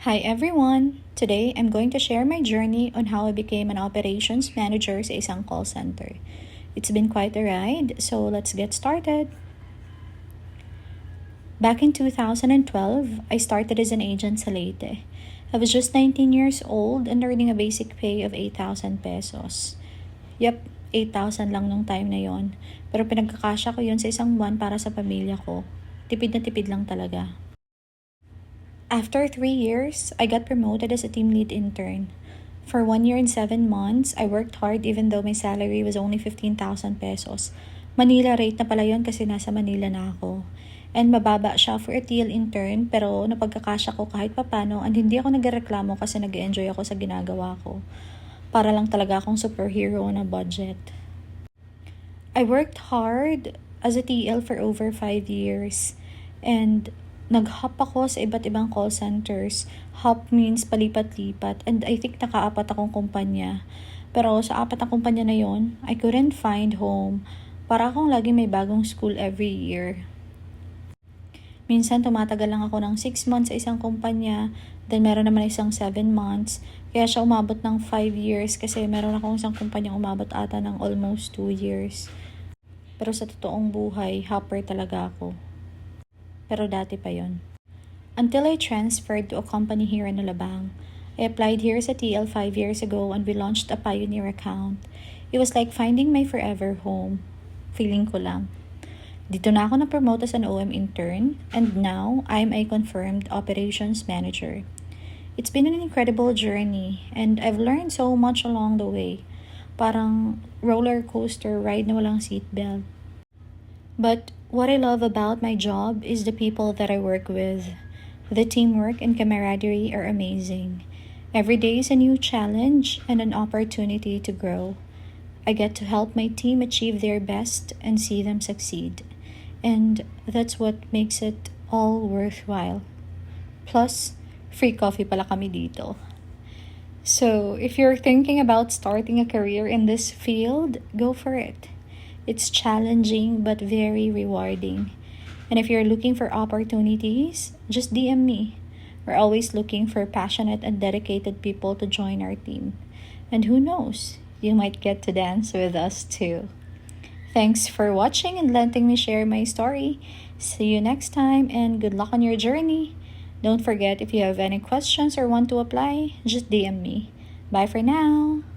Hi everyone! Today, I'm going to share my journey on how I became an operations manager sa isang call center. It's been quite a ride, so let's get started. Back in 2012, I started as an agent sa Leyte. I was just 19 years old and earning a basic pay of 8,000 pesos. Yep, 8,000 lang nung time na yon. Pero pinagkakasya ko yun sa isang buwan para sa pamilya ko. Tipid na tipid lang talaga. After 3 years, I got promoted as a team lead intern. For 1 year and 7 months, I worked hard even though my salary was only 15,000 pesos. Manila rate na pala yun kasi nasa Manila na ako. And mababa siya for a TL intern pero napagkakasya ko kahit papano and hindi ako nagreklamo kasi nag-enjoy ako sa ginagawa ko. Para lang talaga akong superhero na budget. I worked hard as a TL for over 5 years and nag-hop ako sa iba't ibang call centers. Hop means palipat-lipat and I think nakaapat akong kumpanya. Pero sa apat na kumpanya na yon, I couldn't find home. Para akong lagi may bagong school every year. Minsan tumatagal lang ako ng 6 months sa isang kumpanya, then meron naman isang 7 months. Kaya siya umabot ng 5 years kasi meron akong isang kumpanya umabot ata ng almost 2 years. Pero sa totoong buhay, hopper talaga ako. Pero dati pa yon. Until I transferred to a company here in Alabang. I applied here sa TL 5 years ago and we launched a Pioneer account. It was like finding my forever home. Feeling ko lang. Dito na ako na-promote as an OM intern and now I'm a confirmed operations manager. It's been an incredible journey and I've learned so much along the way. Parang roller coaster ride na walang seatbelt. But what I love about my job is the people that I work with. The teamwork and camaraderie are amazing. Every day is a new challenge and an opportunity to grow. I get to help my team achieve their best and see them succeed. And that's what makes it all worthwhile. Plus, free coffee pala kami dito. So, if you're thinking about starting a career in this field, go for it. It's challenging but very rewarding. And if you're looking for opportunities, just DM me. We're always looking for passionate and dedicated people to join our team. And who knows, you might get to dance with us too. Thanks for watching and letting me share my story. See you next time and good luck on your journey. Don't forget, if you have any questions or want to apply, just DM me. Bye for now.